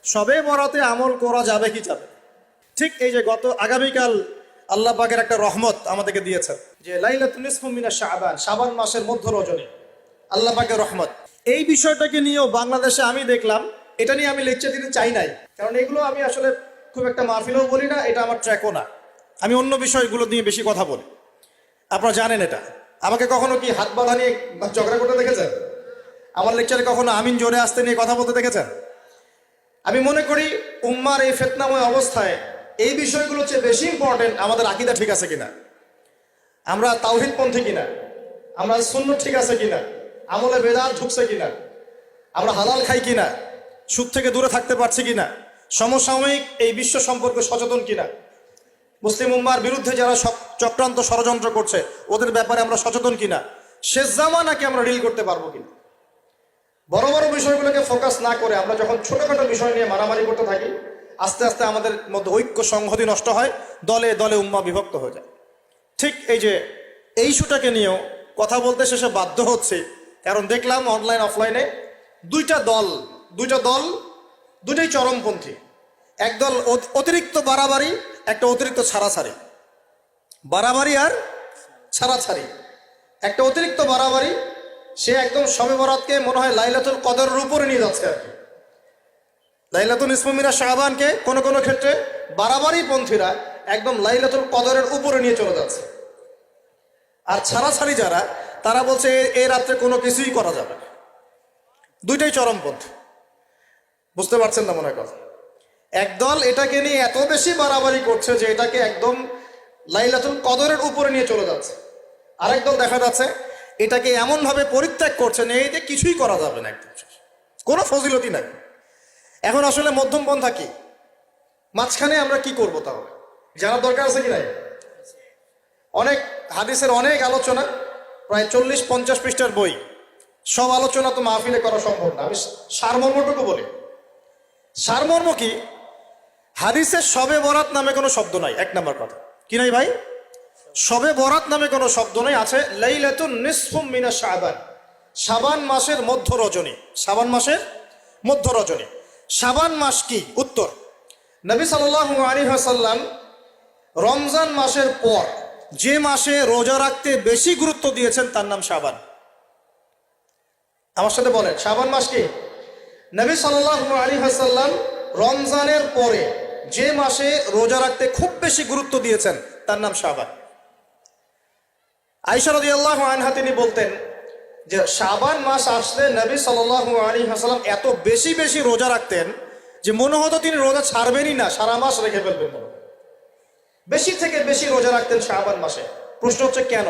সবে বরাতে আমল করা যাবে কি যাবে? ঠিক এই যে আগামীকাল আল্লাহ পাকের একটা রহমত আমাদেরকে দিয়েছেন যে লাইলাতুন নিসফু মিনাশ শাবান, শাবান মাসের মধ্য রজনী, আল্লাহ পাকের রহমত। এই বিষয়টাকে নিয়েও বাংলাদেশে আমি দেখলাম, এটা নিয়ে আমি লেকচার দিতে চাই নাই, কারণ এগুলো আমি আসলে খুব একটা মাহফিলেও বলি না, এটা আমার ট্র্যাকও না। আমি অন্য বিষয়গুলো নিয়ে বেশি কথা বলি, আপনারা জানেন এটা। আমাকে কখনো কি হাত বাঁধা নিয়ে ঝগড়া করতে দেখেছেন? আমার লেকচারে কখনো আমিন জোরে আসতে নিয়ে কথা বলতে দেখেছেন? আমি মনে করি উম্মার এই ফিতনাময় অবস্থায় এই বিষয়গুলো চেয়ে বেশি ইম্পর্টেন্ট আমাদের আকীদা ঠিক আছে কিনা, আমরা তাওহীদপন্থী কিনা, আমরা সুন্নাত ঠিক আছে কিনা, আমলে বেদাত ঢুকছে কিনা, আমরা হালাল খাই কিনা, সুদ থেকে দূরে থাকতে পারছি কিনা, সমসাময়িক এই বিশ্ব সম্পর্কে সচেতন কিনা, মুসলিম উম্মার বিরুদ্ধে যারা চক্রান্ত ষড়যন্ত্র করছে ওদের ব্যাপারে আমরা সচেতন কিনা, শেষ জামানাকে আমরা ডিল করতে পারবো কিনা। বড় বড় বিষয়গুলোকে ফোকাস না করে আমরা যখন ছোটখাটো বিষয় নিয়ে মারামারি করতে থাকি, আস্তে আস্তে আমাদের মধ্যে ঐক্য সংহতি নষ্ট হয়, দলে দলে উম্মা বিভক্ত হয়ে যায়। ঠিক এই যে এই ইস্যুটাকে নিয়েও কথা বলতে শেষে বাধ্য হচ্ছে, কারণ দেখলাম অনলাইন অফলাইনে দুইটা দল দুটাই চরমপন্থী। একদল অতিরিক্ত বাড়াবাড়ি, একটা অতিরিক্ত ছাড়াছাড়ি, বাড়াবাড়ি আর ছাড়াছাড়ি। একটা অতিরিক্ত বাড়াবাড়ি, সে একদম শবে বরাতকে মনে হয় লাইলাতুল কদরের উপরে নিয়ে যাচ্ছে আর কি। লাইলাতুল নিসফু মিনাশ শাবানকে কোনো কোনো ক্ষেত্রে বাড়াবাড়ি পন্থীরা একদম লাইলাতুল কদরের উপরে নিয়ে চলে যাচ্ছে। আর ছাড়াছাড়ি যারা, তারা বলছে এই রাত্রে কোনো কিছুই করা যাবে না। দুইটাই চরমপন্থী, বুঝতে পারছেন না মনে হয় কথা। একদল এটাকে নিয়ে এত বেশি বাড়াবাড়ি করছে যে এটাকে একদম লাইলাতুল কদরের উপরে নিয়ে চলে যাচ্ছে। আরেক দল দেখা যাচ্ছে এটাকে এমনভাবে পরিত্যাগ করছে যে এইতে কিছুই করা যাবে না, একদম কোনো ফজিলতি নাই। এখন আসলে মধ্যম পন্থা কি, মাঝখানে আমরা কি করব? তাহলে জানার দরকার আছে কি নাই? অনেক হাদিসের অনেক আলোচনা, প্রায় 40-50 পৃষ্ঠার বই, সব আলোচনা তো মাহফিলে করা সম্ভব না। আমি সারমর্মটুকু বলি। সারমর্ম কি? হাদিসের শবে বরাত নামে কোনো শব্দ নাই, এক নাম্বার কথা। কি নাই ভাই? শবে বরাত নামে কোনো শব্দ নেই, আছে লাইলাতুন নিসফু মিনাশ শাবান, শাবান মাসের মধ্য রজনী। শাবান মাসের মধ্য রজনী। শাবান মাস কি? উত্তর, নবী সাল্লাল্লাহু আলাইহি ওয়াসাল্লাম রমজান মাসের পর যে মাসে রোজা রাখতে বেশি গুরুত্ব দিয়েছেন তার নাম শাবান। আমার সাথে বলেন, শাবান মাস কি? নবী সাল্লাল্লাহু আলাইহি ওয়াসাল্লাম রমজানের পরে যে মাসে রোজা রাখতে খুব বেশি গুরুত্ব দিয়েছেন তার নাম শাবান। আয়েশা রাদিয়াল্লাহু আনহা তিনি বলতেন যে শাবান মাস আসলে নবী সাল্লাল্লাহু আলাইহি ওয়াসাল্লাম এত বেশি বেশি রোজা রাখতেন যে মনে হতো তিনি রোজা ছাড়বেনই না, সারা মাস রেখে ফেলবেন। বেশি থেকে বেশি রোজা রাখতেন শাবান মাসে। প্রশ্ন হচ্ছে কেন?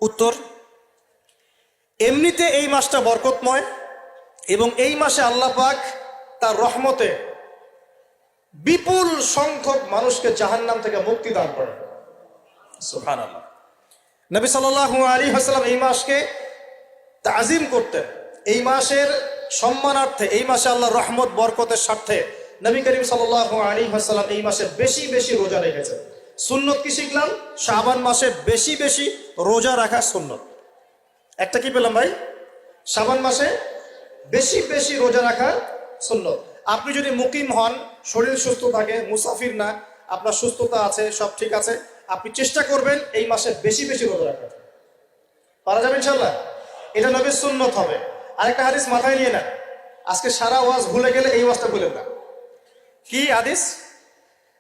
উত্তর, এমনিতে এই মাসটা বরকতময় এবং এই মাসে আল্লাহ পাক তার রহমতে বিপুল সংখ্যক মানুষকে জাহান্নাম থেকে মুক্তি দান করেন। সুবহানাল্লাহ। নবী সাল্লাল্লাহু আলাইহি ওয়াসাল্লাম এই মাসকে তাজিম করতেন। এই মাসের সম্মানার্থে, এই মাসে আল্লাহর রহমত বরকতের স্বার্থে নবী করিম সাল্লাল্লাহু আলাইহি ওয়াসাল্লাম এই মাসে বেশি বেশি রোজা রেখেছেন। সুন্নত কি শিখলাম? শাবান মাসে বেশি বেশি রোজা রাখা সুন্নত। একটা কি পেলাম ভাই? শাবান মাসে বেশি বেশি রোজা রাখা সুন্নত। আপনি যদি মুকিম হন, শরীর সুস্থ থাকে, মুসাফির না, আপনার সুস্থতা আছে, সব ঠিক আছে, আপনি চেষ্টা করবেন এই মাসে বেশি বেশি রোজা রাখা। পারা যাবে ইনশাআল্লাহ। এটা নবীর সুন্নত হবে। আরেকটা হাদিস মাথায় নিয়ে না, আজকে সারা ওয়াজ ভুলে গেলে এই ওয়াজটা ভুলেন না। কি হাদিস?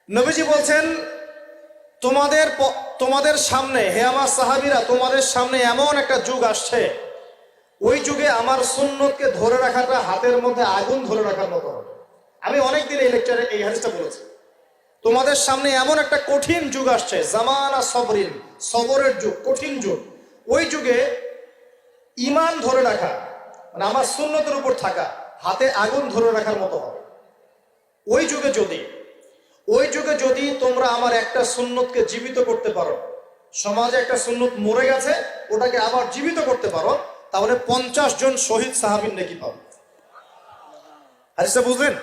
নবীজি বলছেন, তোমাদের সামনে, হে আমার সাহাবীরা, তোমাদের সামনে এমন একটা যুগ আসছে, ওই যুগে আমার সুন্নতকে ধরে রাখাটা হাতের মধ্যে আগুন ধরে রাখার মতো হবে। আমি অনেকদিন এই লেকচারে এই হাদিসটা বলেছি। তোমাদের সামনে এমন একটা কঠিন যুগ আসছে, জামানা সবরিন, সবরের যুগ, কঠিন যুগ। ওই যুগে ঈমান ধরে রাখা, মানে আমার সুন্নতের উপর থাকা, হাতে আগুন ধরে রাখার মতো হবে। ওই যুগে যদি তোমরা আমার একটা সুন্নতকে জীবিত করতে পারো, সমাজে একটা সুন্নত মরে গেছে, ওটাকে আবার জীবিত করতে পারো, তাহলে 50 জন শহীদ সাহাবীর নেকি পাবে। হাদিসটা বুঝলেন?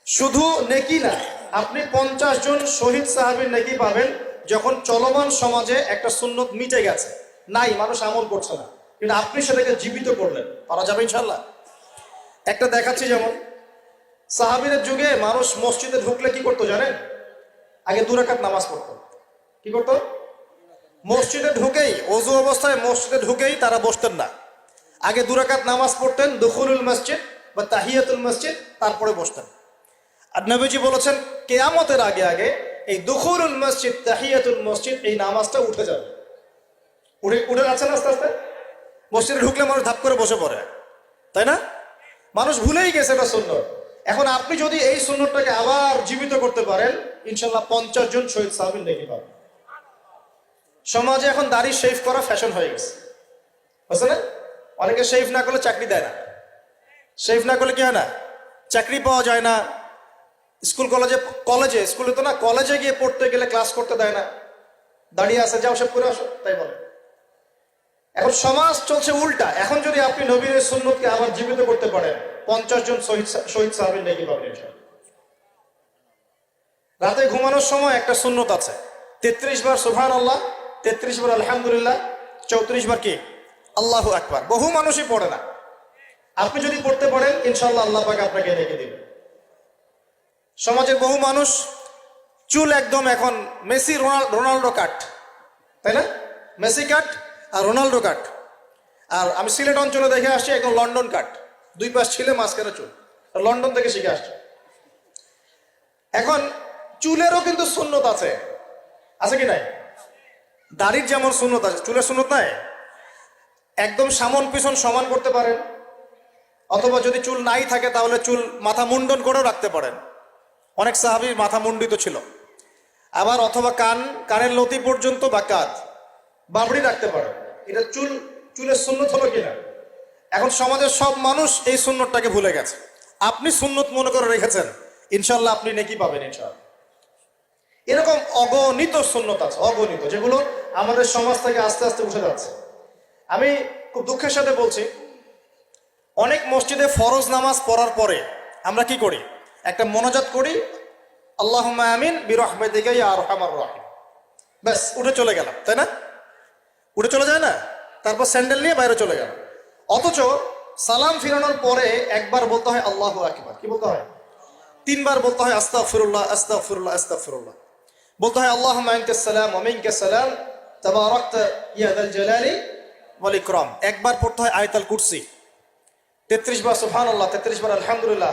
শুধু নেকি না, আপনি 50 জন শহীদ সাহাবীর নেকি পাবেন যখন চলমান সমাজে একটা সুন্নত মিটে গেছে, নাই, মানুষ আমল করছে না, কিন্তু আপনি সেটাকে জীবিত করলেন। পারা যাবে ইনশাআল্লাহ। একটা দেখাচ্ছি, যেমন সাহাবীদের যুগে মানুষ মসজিদে ঢুকলে কি করতো জানেন? আগে 2 রাকাত নামাজ পড়তো। কি করতো? মসজিদে ঢুকেই, ওযু অবস্থায় মসজিদে ঢুকেই তারা বসতেন না। আগে 2 রাকাত নামাজ পড়তেন, দুখুলুল মসজিদ বা তাহিয়াতুল মসজিদ, তারপরে বসতেন। আর নবীজি বলেছেন কিয়ামতের আগে আগে এই দুখুলুল মসজিদ, তাহিয়াতুল মসজিদ, এই নামাজটা উঠে যাবে। উঠে যাচ্ছে না আস্তে আস্তে। মসজিদে ঢুকলে মানুষ ধাপ করে বসে পড়ে, তাই না? মানুষ ভুলেই গেছে এটা সুন্নত। এখন আপনি যদি এই সুন্নতটাকে আবার জীবিত করতে পারেন, ইনশাল্লাহ 50 জন শহীদ সাহাবীর নেকি পাবেন। সমাজে এখন দাড়ি শেভ করা ফ্যাশন হয়ে গেছে, বুঝছে না? অনেকে শেভ না করলে চাকরি দেয় না। শেভ না করলে কি হয় না? চাকরি পাওয়া যায় না। স্কুলে তো না, কলেজে গিয়ে পড়তে গেলে ক্লাস করতে দেয় না। দাঁড়িয়ে আছে, যাও সব করে আসো, তাই বলে। এখন সমাজ চলছে উল্টা। এখন যদি আপনি নবীর সুন্নতকে আবার জীবিত করতে পারেন, 50 জন শহীদ সাহাবীর নেকি পাবেন ইনশাআল্লাহ। রাতে ঘুমানোর সময় একটা সুন্নত আছে, 33 বার সুবহানাল্লাহ, 33 বার আলহামদুলিল্লাহ, 34 বার কি আল্লাহু আকবার। বহু মানুষই পড়ে না। আপনি যদি পড়তে পারেন, ইনশাআল্লাহ আল্লাহ পাক আপনাকে নেকি দিবেন। সমাজের বহু মানুষ চুল একদম এখন মেসি রোনাল্ডো কাট, তাই না? মেসি কাট আর রোনাল্ডো কাট। আর আমি সিলেট অঞ্চলে দেখে আসছি একদম লন্ডন কাট, 2 পাশ ছিলে মাঝখানে চুল। লন্ডন থেকে শিখে আসছে। এখন চুলেরও কিন্তু সুন্নত আছে, আছে কি নাই? দাড়ির যেমন সুন্নত আছে, চুলের সুন্নত নাই। একদম সামন পিছন সমান করতে পারেন, অথবা যদি চুল নাই থাকে তাহলে চুল মাথা মুন্ডন করেও রাখতে পারেন। অনেক সাহাবীর মাথা মুন্ডিত ছিল। আবার অথবা কানের লতি পর্যন্ত বা কাঁধ বাবড়ি রাখতে পারেন। এটা চুলের সুন্নত হলো কিনা? এখন সমাজের সব মানুষ এই সুন্নতটাকে ভুলে গেছে। আপনি সুন্নত মনে করে রেখেছেন, ইনশাল্লাহ আপনি নেকি পাবেন ইনশাআল্লাহ। এরকম অগণিত সুন্নত আছে, অগণিত, যেগুলো আমাদের সমাজ থেকে আস্তে আস্তে উঠে যাচ্ছে। আমি খুব দুঃখের সাথে বলছি, অনেক মসজিদে ফরজ নামাজ পড়ার পরে আমরা কি করি? একটা মোনাজাত করি, আল্লাহুম্মা আমিন বিরহমাতিকা ইয়া আরহামার রাহিম। ব্যাস, উঠে চলে গেলাম, তাই না? উঠে চলে যায় না? তারপর স্যান্ডেল নিয়ে বাইরে চলে গেল। অথচ সালাম ফিরানোর পরে একবার বলতে হয় আল্লাহু আকবার। কি বলতে হয়? 3 বার বলতে হয় আস্তাগফিরুল্লাহ, আস্তাগফিরুল্লাহ, আস্তাগফিরুল্লাহ। বলতে হয় আল্লাহুম্মা আনতাস সালাম ওয়া মিনকাস সালাম তাবারাকতা ইয়া যাল জালালি ওয়াল ইকরাম। একবার পড়তে হয় আয়াতুল কুরসি, 33 বার সুবহানাল্লাহ, 33 বার আলহামদুলিল্লাহ,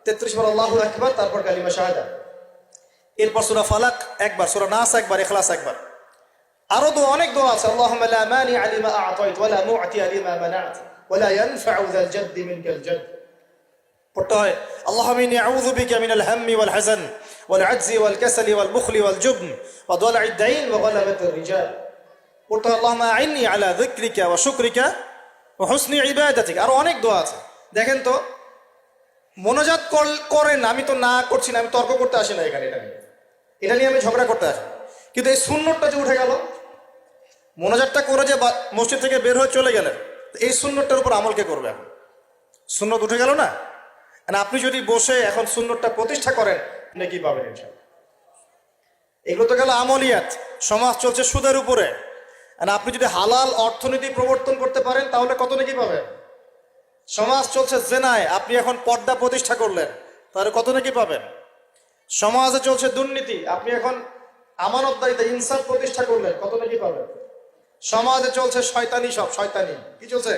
33 বার আল্লাহু আকবার, তারপর কালিমা শাহাদা। এরপর সূরা ফালাক একবার, সূরা নাস একবার, ইখলাস একবার। আরো অনেক দোয়া আছে, আল্লাহুম্মা লা মানিআ লিমা আ'তাইত ওয়া লা মু'তিয়া লিমা মানা'ত ওয়া লা ইয়ানফা'ু যাল জাদ্দি মিনকাল জাদ। পড়তে হয় আল্লাহুম্মা ইন্নী আউযু বিকা মিনাল হাম্মি ওয়াল হাযান ওয়াল আজজি ওয়াল কাসালি ওয়াল বুখলি ওয়াল জুবন ওয়া দালা'id দাইন ওয়া গালাবাতির রিজাল। পড়তে হয় আল্লাহুম্মা আ'ইন্নী আলা যিকরিকা ওয়া শুকরিকা ওয়া হুসনি ইবাদাতিক। আরো অনেক দোয়া আছে। দেখেন তো, মোনাজাত করেন, আমি তো না করছি না, আমি তর্ক করতে আসি না এখানে, এটা নিয়ে আমি ঝগড়া করতে আসি। কিন্তু এই সুন্নতটা যে উঠে গেল, মোনাজাতটা করে যে মসজিদ থেকে বের হয়ে চলে গেলেন, এই সুন্নতটার উপর আমল কে করবে? এখন সুন্নত উঠে গেল না? আপনি যদি বসে এখন সুন্নতটা প্রতিষ্ঠা করেন, নেকি পাবেন ইনশাআল্লাহ। এগুলো তো গেল আমলিয়াত। সমাজ চলছে সুদের উপরে। আপনি যদি হালাল অর্থনীতি প্রবর্তন করতে পারেন, তাহলে কত নেকি পাবেন? সমাজ চলছে জেনায়, আপনি এখন পর্দা প্রতিষ্ঠা করলেন, তাহলে কত নেকি পাবেন? সমাজে চলছে দুর্নীতি, আপনি এখন আমানতদারিতা, ইনসাফ প্রতিষ্ঠা করলেন, কত নাকি পাবেন? সমাজে চলছে শয়তানি, সব শয়তানি। কি চলছে?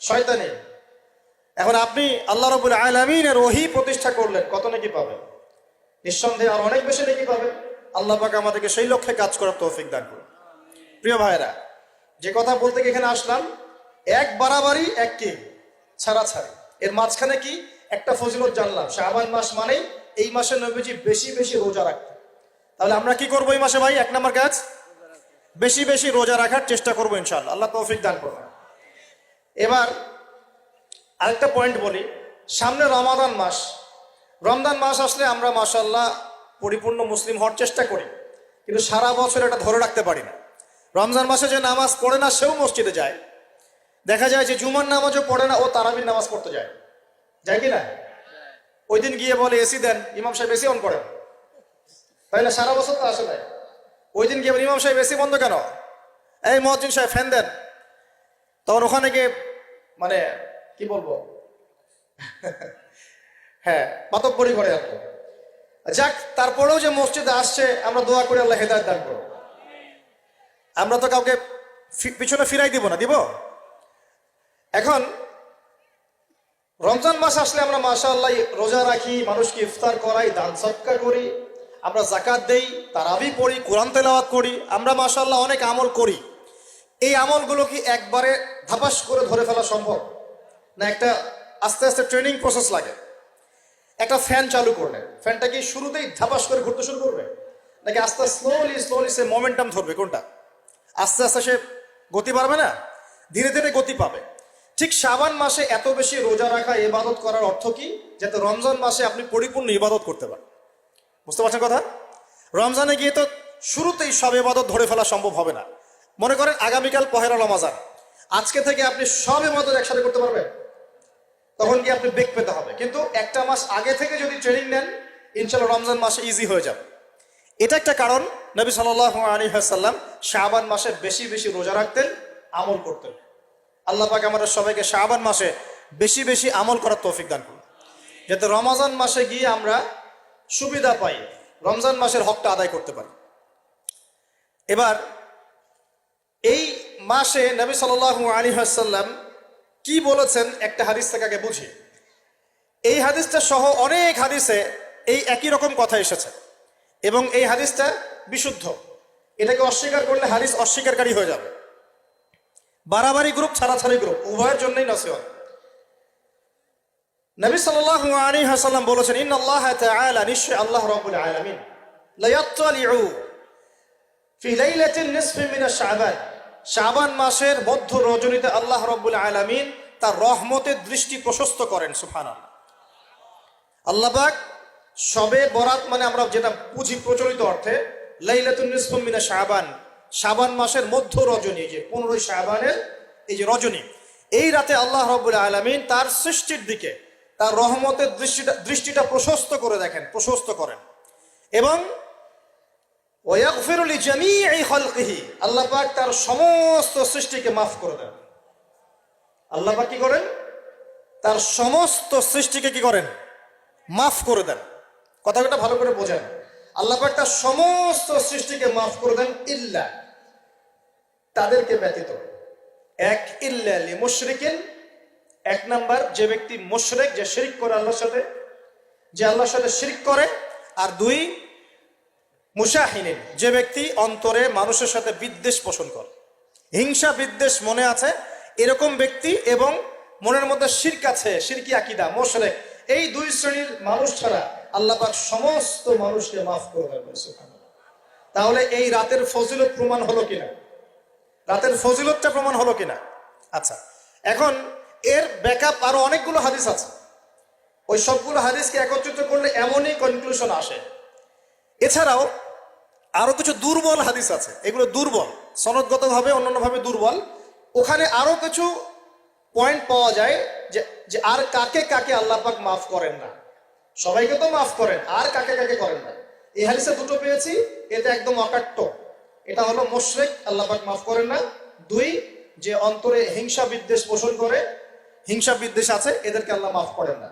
শয়তানি। এখন আপনি আল্লাহ রাব্বুল আলামিনের ওহী প্রতিষ্ঠা করলেন, কত নাকি পাবেন? নিঃসন্দেহে আর অনেক বেশি নাকি পাবেন। আল্লাহ পাক আমাদেরকে সেই লক্ষ্যে কাজ করার তৌফিক দান করুন। প্রিয় ভাইরা, যে কথা বলতে এখানে আসলাম, এক বাড়াবাড়ি এক কি ছাড়াছাড়ি, এর মাঝখানে কি একটা ফজিলত জানলাম। শাবান মাস মানেই এই মাসে নবীজি বেশি বেশি রোজা রাখতেন। তাহলে আমরা কি করবো এই মাসে ভাই? 1 নম্বর কাজ, বেশি বেশি রোজা রাখার চেষ্টা করবো ইনশাআল্লাহ। আল্লাহ তৌফিক দান করবেন। এবার আরেকটা পয়েন্ট বলি, সামনে রমাদান মাস। রমজান মাস আসলে আমরা মাশাআল্লাহ পরিপূর্ণ মুসলিম হওয়ার চেষ্টা করি, কিন্তু সারা বছর এটা ধরে রাখতে পারি না। রমজান মাসে যে নামাজ পড়ে না সেও মসজিদে যায়। দেখা যায় যে জুমার নামাজও পড়ে না, ও তারাবির নামাজ পড়তে যায়। যায় কি না? ওই দিন গিয়ে বলে এসি দেন, ইমাম সাহেব এসি অন করেন। তাইলে সারা বছর তো আসে নাই। ওই দিন গিয়ে ইমাম সাহেব এসি বন্ধ কেন? এই মুয়াজ্জিন সাহেব ফ্যান দেন। তখন ওখানে গিয়ে কি বলবো, হ্যাঁ, মাতব্বরি করে আর কি। যাক, তারপরেও যে মসজিদে আসছে আমরা দোয়া করি আল্লাহ হেদায়েত দান করো। আমরা তো কাউকে পিছনে ফিরাই দিব না, দিব? এখন রমজান মাস আসলে আমরা মাশাআল্লাহ রোজা রাখি, মানুষকে ইফতার করাই, দান সদকা করি, আমরা যাকাত দেই, তারাবি পড়ি, কোরআন তেলাওয়াত করি, আমরা মাশাআল্লাহ অনেক আমল করি। এই আমলগুলো কি একবারে ধাপাস করে ধরে ফেলা সম্ভব? না একটা আস্তে আস্তে ট্রেনিং প্রসেস লাগে? একটা ফ্যান চালু করলে ফ্যানটা কি শুরুতেই ধাপাস করে ঘুরতে শুরু করবে, নাকি আস্তে স্লোলি স্লোলি সে মোমেন্টাম ধরবে? কোনটা? আস্তে আস্তে সে গতি পাবে না, ধীরে ধীরে গতি পাবে। ঠিক শাবান মাসে এত বেশি রোজা রাখা, ইবাদত করার অর্থ কি? যাতে রমজান মাসে আপনি পরিপূর্ণ ইবাদত করতে পারেন। বুঝতে পারছেন কথা? রমজানে গিয়ে তো শুরুতেই সব ইবাদত ধরে ফেলা সম্ভব হবে না। মনে করেন আগামীকাল পহেলা রমাজান, আজকে থেকে আপনি সব ইবাদত একসাথে করতে পারবেন? তখন কি আপনি বেগ পেতে হবে। কিন্তু একটা মাস আগে থেকে যদি ট্রেনিং নেন, ইনশাল্লাহ রমজান মাসে ইজি হয়ে যাবে। এটা একটা কারণ নবী সাল্লাল্লাহু আলাইহি ওয়াসাল্লাম শাবান মাসে বেশি বেশি রোজা রাখতেন, আমল করতেন। আল্লাহ পাক আমাদের সবাইকে শাবান মাসে বেশি বেশি আমল করার তৌফিক দান করুন, যাতে রমজান মাসে গিয়ে আমরা সুবিধা পাই, রমজান মাসের হকটা আদায় করতে পারি। এবার এই মাসে নবী সাল্লাল্লাহু আলাইহি ওয়াসাল্লাম কি বলেছেন একটা হাদিস থেকে আগে বুঝি। এই হাদিসটা সহ অনেক হাদিসে এই একই রকম কথা এসেছে এবং এই হাদিসটা বিশুদ্ধ। এটাকে অস্বীকার করলে হাদিস অস্বীকারী হয়ে যাবে। বাড়াবাড়ি গ্রুপ, ছাড়াছাড়ি গ্রুপ, উভয়ের জন্যই নসিহত। নবী সাল্লাল্লাহু আলাইহি ওয়াসাল্লাম বলেছেন, ইন্নাল্লাহ তাআলা, নিশ্চয় আল্লাহ রাব্বুল আলামিন, লা ইয়াত্তালিউ ফি লাইলাতিন নিসফি মিন শাবান, শাবান মাসের মধ্য রজনীতে আল্লাহ রাব্বুল আলামিন তার রহমতের দৃষ্টি প্রশস্ত করেন। সুবহানাল্লাহ। আল্লাহ পাক শবে বরাত মানে আমরা যেটা বুঝি প্রচলিত অর্থে, লাইলাতুন নিসফু মিন শাবান, শাবান মাসের মধ্য রজনী, যে 15 শাবানের এই যে রজনী, এই রাতে আল্লাহ রাব্বুল আলামিন তার সৃষ্টির দিকে তার রহমতের দৃষ্টিটা প্রশস্ত করে দেখেন, প্রশস্ত করেন। এবং ওয়াগফিরু লিজামিই খালকিহি, আল্লাহ পাক তার সমস্ত সৃষ্টিকে মাফ করে দেন। আল্লাহ পাক কি করেন? তার সমস্ত সৃষ্টিকে কি করেন? মাফ করে দেন। কথাটা ভালো করে বোঝেন। আল্লাহ পাক তার সমস্ত সৃষ্টিকে মাফ করে দেন, ইল্লা, তাদেরকে ব্যতীত। এক, ইল্লা লিমুশরিকিন, এক নাম্বার যে ব্যক্তি মুশরিক, যে শিরক করে আল্লাহর সাথে, যে আল্লাহর সাথে শিরক করে। আর দুই, মুশাহিনিন, যে ব্যক্তি অন্তরে মানুষের সাথে বিদ্বেষ পোষণ করে, হিংসা বিদ্বেষ মনে আছে এরকম ব্যক্তি, এবং মনের মধ্যে শিরক আছে, শিরকি আকীদা, মুশরিক, এই দুই শ্রেণীর মানুষ ছাড়া আল্লাহ পাক সমস্ত মানুষকে মাফ করে দেবেন। সুবহানাল্লাহ। তাহলে এই রাতের ফজিলত প্রমাণ হলো কিনা? রাতের ফজিলতটা প্রমাণ হলো কিনা? আচ্ছা, এখন এর ব্যাকআপ আরো অনেকগুলো হাদিস আছে। ওই সবগুলো হাদিসকে একত্রিত করলে এমনই কনক্লুশন আসে। এছাড়াও আরো কিছু দুর্বল হাদিস আছে, এগুলো দুর্বল, সনদগতভাবে অন্যান্যভাবে দুর্বল। ওখানে আরো কিছু পয়েন্ট পাওয়া যায় যে আর কাকে কাকে আল্লাহ পাক মাফ করেন না। সবাইকে তো মাফ করেন, আর কাকে কাকে করেন না। এই হাদিসে দুটো পেয়েছি, এটা একদম অকাট্য। এটা হলো মুশরিক, আল্লাহ পাক মাফ করেন না। দুই, যে অন্তরে হিংসা বিদ্বেষ পোষণ করে, হিংসা বিদ্বেষ আছে, এদেরকে আল্লাহ মাফ করেন না।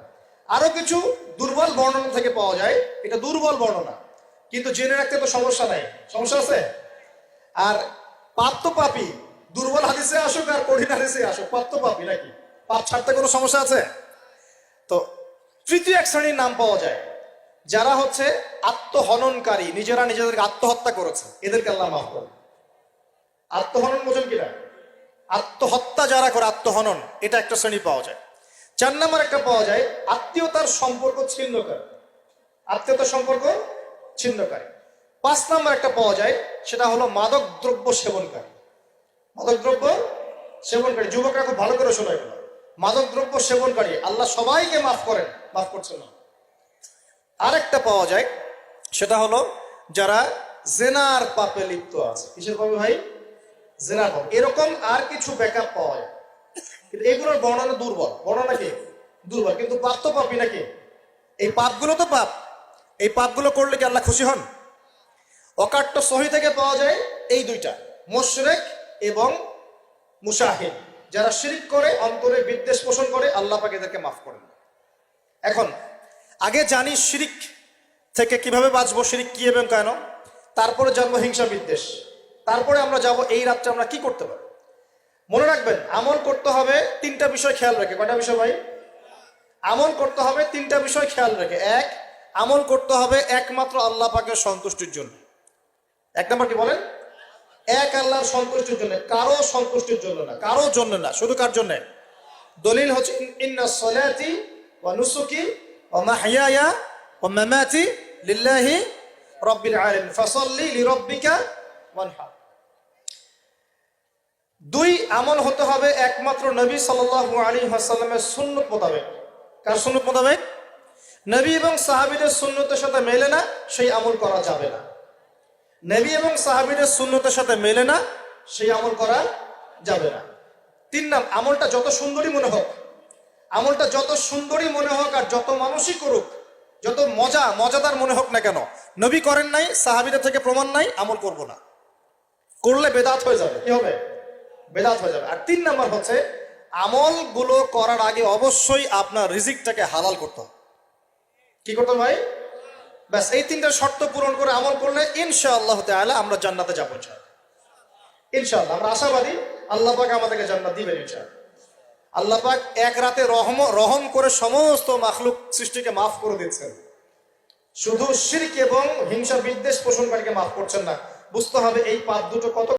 আরো কিছু দুর্বল বর্ণনা থেকে পাওয়া যায়, এটা দুর্বল বর্ণনা, কিন্তু জেনে রাখতে তো সমস্যা নাই। সমস্যা আছে? আর পাপ তো পাপি, দুর্বল হাদিসে আসুক আর কঠিন হাদিসে আসুক, পাপ তো পাপি নাকি? পাপ ছাড়তে কোনো সমস্যা আছে? তো তৃতীয় এক শ্রেণীর নাম পাওয়া যায়, যারা হচ্ছে আত্মহননকারী, নিজেরা নিজেদেরকে আত্মহত্যা করেছে, এদেরকে আল্লাহ মাফ করে। আত্মহনন বোঝেন কিনা? আত্মহত্যা যারা করে, আত্মহনন, এটা একটা শ্রেণী পাওয়া যায়। 4 নম্বর একটা পাওয়া যায় আত্মীয়তার সম্পর্ক ছিন্নকারী, আত্মীয়তার সম্পর্ক ছিন্নকারী। 5 নম্বর একটা পাওয়া যায়, সেটা হলো মাদক দ্রব্য সেবনকারী। মাদক দ্রব্য সেবনকারী, যুবকরা খুব ভালো করে শোনায় গেল, মাদক দ্রব্য সেবনকারী আল্লাহ সবাইকে মাফ করেন, মাফ করছেন না। আরেকটা পাওয়া যায়, সেটা হলো যারা জেনার পাপে লিপ্ত আছে। কিসের পাপে ভাই? জেনার পাপ। এরকম আর কিছু ব্যাকআপ পাওয়া যায়, কিন্তু এগুলোর বর্ণনা দুর্বল। বর্ণনা কি? দুর্বল, কিন্তু পাপ তো পাপই নাকি? এই পাপগুলো তো পাপ, এই পাপগুলো করলে কি আল্লাহ খুশি হন? অকাট্য সহি থেকে পাওয়া যায় এই দুইটা, মুশরিক এবং মুশাহিদ, যারা শিরক করে, অন্তরে বিদ্বেষ পোষণ করে, আল্লাহ পাক এদেরকে মাফ করেন। এখন আগে জানি শিরিক থেকে কিভাবে বাঁচবো, শিরিক কি এবং কেন, তারপরে জানবো হিংসা বিদ্বেষ, তারপরে আমরা যাব এই রাত্রে আমরা কি করতে পারি। মনে রাখবেন, আমল করতে হবে তিনটা বিষয় খেয়াল রেখে। কয়টা বিষয় ভাই? আমল করতে হবে তিনটা বিষয় খেয়াল রেখে। এক, আমল করতে হবে একমাত্র আল্লাহ পাকের সন্তুষ্টির জন্য। এক নম্বর কি বলেন? এক আল্লাহর সন্তুষ্টির জন্য, কারো সন্তুষ্টির জন্য না, কারো জন্য না, শুধু কার জন্য? দলিল হচ্ছে ইন্নাস সালাতি ওয়া নুসুকি ওয়া মাহইয়ায়া ওয়া মামাতি লিল্লাহি রাব্বিল আলামিন ফাসাল্লি লিরাব্বিকা ওয়ানহার। দুই, আমল হতে হবে একমাত্র নবী সাল্লাল্লাহু আলাইহি ওয়াসাল্লামের সুন্নাত মোতাবেক। কার সুন্নাত মোতাবেক? নবী এবং সাহাবীদের সুন্নতের সাথে মেলে না সেই আমল করা যাবে না। নবী এবং সাহাবীদের সুন্নতের সাথে মেলে না সেই আমল করা যাবে না। তিন নাম্বার, আমলটা যত সুন্দরী মনে হোক, আমলটা যত সুন্দরী মনে হোক আর যত মানুষই করুক, যত মজাদার মনে হোক না কেন, নবী করেন নাই, সাহাবীদের থেকে প্রমাণ নাই, আমল করব না। করলে বেদাত হয়ে যাবে। কি হবে? বেদাত হয়ে যাবে। আর তিন নাম্বার হচ্ছে, আমলগুলো করার আগে অবশ্যই আপনার রিজিকটাকে হালাল করতে হবে। কি করতে হবে ভাই? ব্যাস, এই তিনটা শর্ত পূরণ করে আমল করলে ইনশাআল্লাহ তাআলা আমরা জান্নাতে যাবো ইনশাআল্লাহ। আমরা আশাবাদী আল্লাহ পাক আমাদেরকে জান্নাত দিবেন ইনশাআল্লাহ। আল্লাহ পাক এক রাতে রহম করে সমস্ত মাখলুক সৃষ্টিকে মাফ করে দিচ্ছেন, শুধু শিরক এবং হিংসা বিদ্বেষ পোষণকারীকে মাফ করছেন না। বুঝতে হবে এই পাপ দুটো কত